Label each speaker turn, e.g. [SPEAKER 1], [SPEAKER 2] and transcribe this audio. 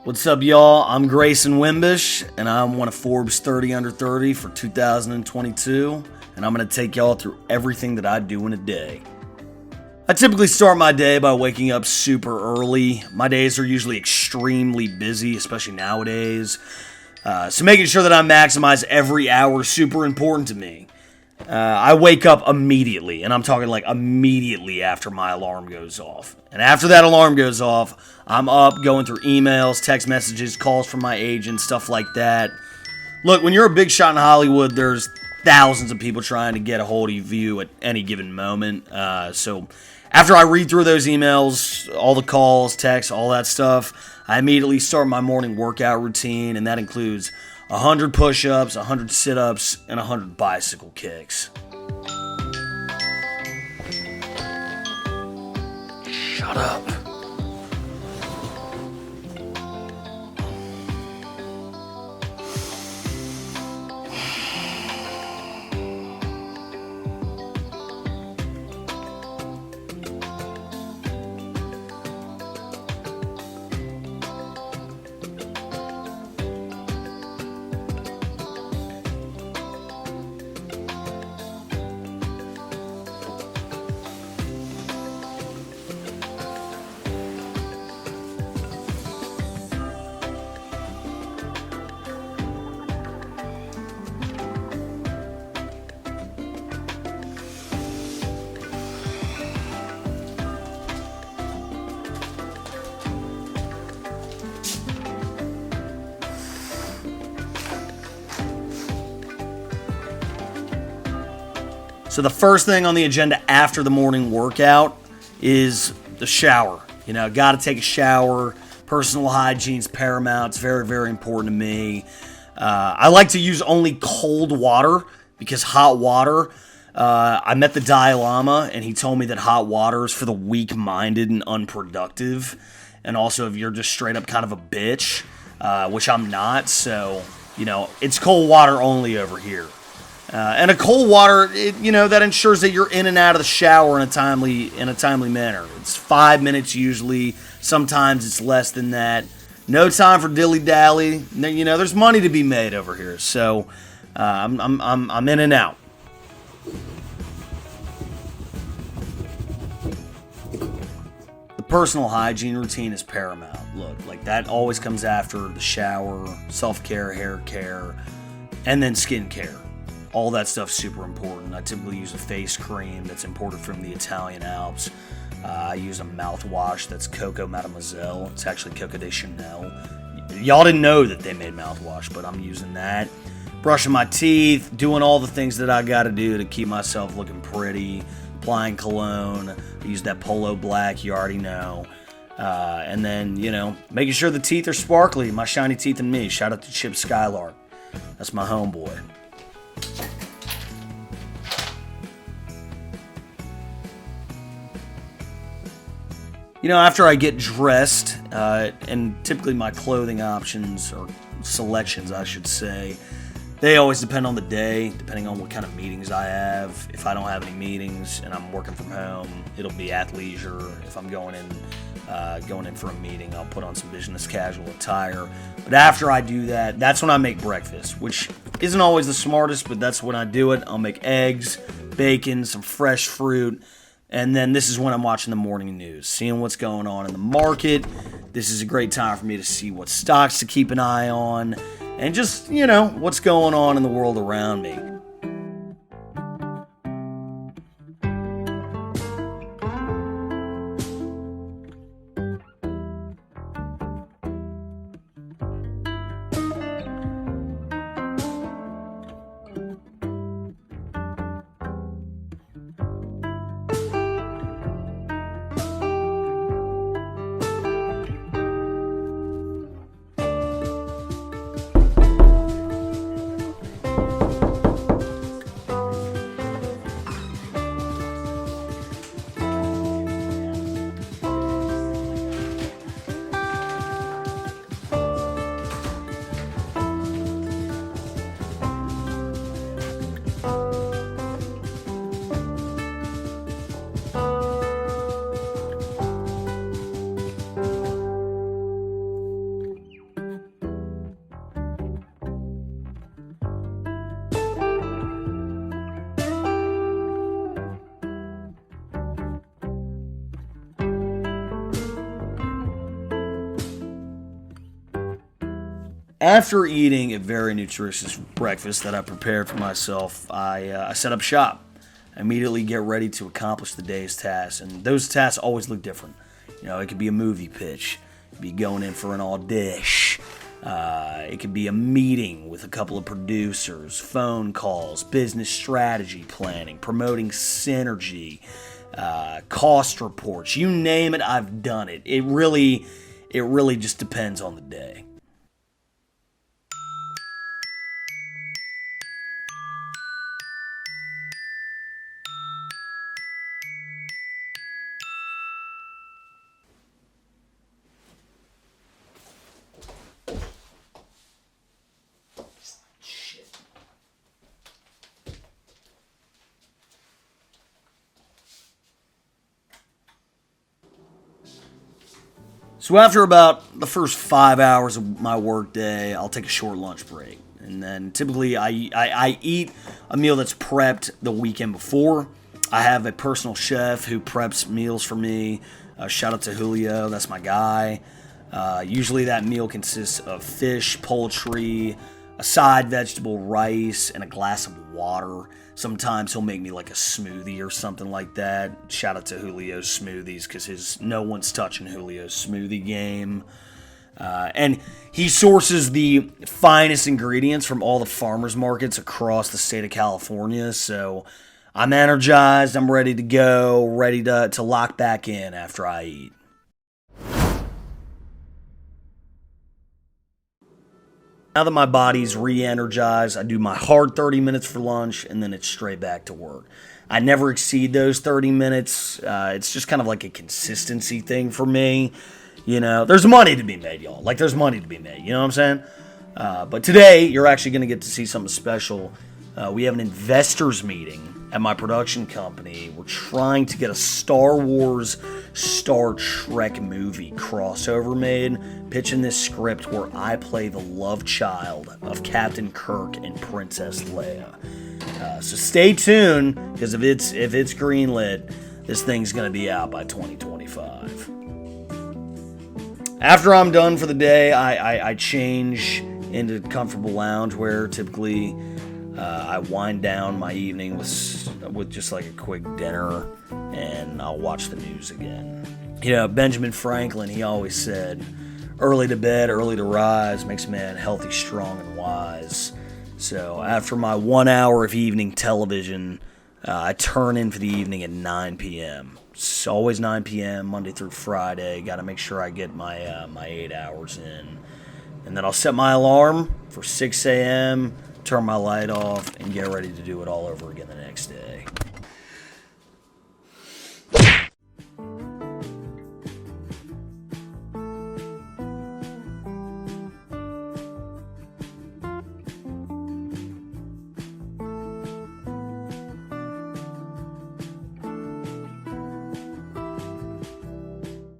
[SPEAKER 1] What's up, y'all? I'm Grayson Wimbish, and I'm one of Forbes 30 Under 30 for 2022, and I'm going to take y'all through everything that I do in a day. I typically start my day by waking up super early. My days are usually extremely busy, especially nowadays, so making sure that I maximize every hour is super important to me. I wake up immediately, and I'm talking like immediately after my alarm goes off. And after that alarm goes off, I'm up going through emails, text messages, calls from my agent, stuff like that. Look, when you're a big shot in Hollywood, there's thousands of people trying to get a hold of you at any given moment. So after I read through those emails, all the calls, texts, all that stuff, I immediately start my morning workout routine, and that includes 100 push-ups, 100 sit-ups, and 100 bicycle kicks. Shut up. So the first thing on the agenda after the morning workout is the shower. You know, got to take a shower. Personal hygiene's paramount. It's very, very important to me. I like to use only cold water because hot water, I met the Dalai Lama and he told me that hot water is for the weak-minded and unproductive. And also if you're just straight up kind of a bitch, which I'm not. So, you know, it's cold water only over here. And a cold water, that ensures that you're in and out of the shower in a timely manner. It's 5 minutes usually. Sometimes it's less than that. No time for dilly-dally. There's money to be made over here. So I'm in and out. The personal hygiene routine is paramount. Look, like that always comes after the shower, self-care, hair care, and then skin care. All that stuff's super important. I typically use a face cream that's imported from the Italian Alps. I use a mouthwash that's Coco Mademoiselle. It's actually Coco de Chanel. Y'all didn't know that they made mouthwash, but I'm using that. Brushing my teeth, doing all the things that I gotta do to keep myself looking pretty. Applying cologne. I use that Polo Black, you already know. And then, making sure the teeth are sparkly. My shiny teeth and me. Shout out to Chip Skylark. That's my homeboy. After I get dressed, and typically my clothing options, or selections I should say, they always depend on the day, depending on what kind of meetings I have. If I don't have any meetings and I'm working from home, it'll be athleisure. If I'm going in for a meeting, I'll put on some business casual attire. But after I do that, that's when I make breakfast, which isn't always the smartest, but that's when I do it. I'll make eggs, bacon, some fresh fruit, and then this is when I'm watching the morning news, seeing what's going on in the market. This is a great time for me to see what stocks to keep an eye on, and just, what's going on in the world around me. After eating a very nutritious breakfast that I prepared for myself, I set up shop. I immediately get ready to accomplish the day's tasks, and those tasks always look different. You know, it could be a movie pitch, it could be going in for an audition, it could be a meeting with a couple of producers, phone calls, business strategy planning, promoting synergy, cost reports. You name it, I've done it. It really just depends on the day. So after about the first 5 hours of my work day, I'll take a short lunch break. And then typically I eat a meal that's prepped the weekend before. I have a personal chef who preps meals for me. Shout out to Julio, that's my guy. Usually that meal consists of fish, poultry, a side vegetable, rice, and a glass of water. Sometimes he'll make me like a smoothie or something like that. Shout out to Julio's smoothies, because no one's touching Julio's smoothie game. And he sources the finest ingredients from all the farmers markets across the state of California. So I'm energized, I'm ready to go, ready to lock back in after I eat. Now that my body's re-energized, I do my hard 30 minutes for lunch, and then it's straight back to work. I never exceed those 30 minutes. It's just kind of like a consistency thing for me. You know, there's money to be made, y'all. Like, there's money to be made. You know what I'm saying? But today, you're actually going to get to see something special. We have an investors meeting at my production company. We're trying to get a Star Wars, Star Trek movie crossover made, pitching this script where I play the love child of Captain Kirk and Princess Leia. So stay tuned, because if it's greenlit, this thing's going to be out by 2025. After I'm done for the day, I change into comfortable loungewear. Typically, I wind down my evening with just like a quick dinner, and I'll watch the news again. You know, Benjamin Franklin, he always said, early to bed, early to rise makes a man healthy, strong, and wise. So after my 1 hour of evening television, I turn in for the evening at 9 p.m. It's always 9 p.m., Monday through Friday. Got to make sure I get my 8 hours in. And then I'll set my alarm for 6 a.m., turn my light off, and get ready to do it all over again the next day.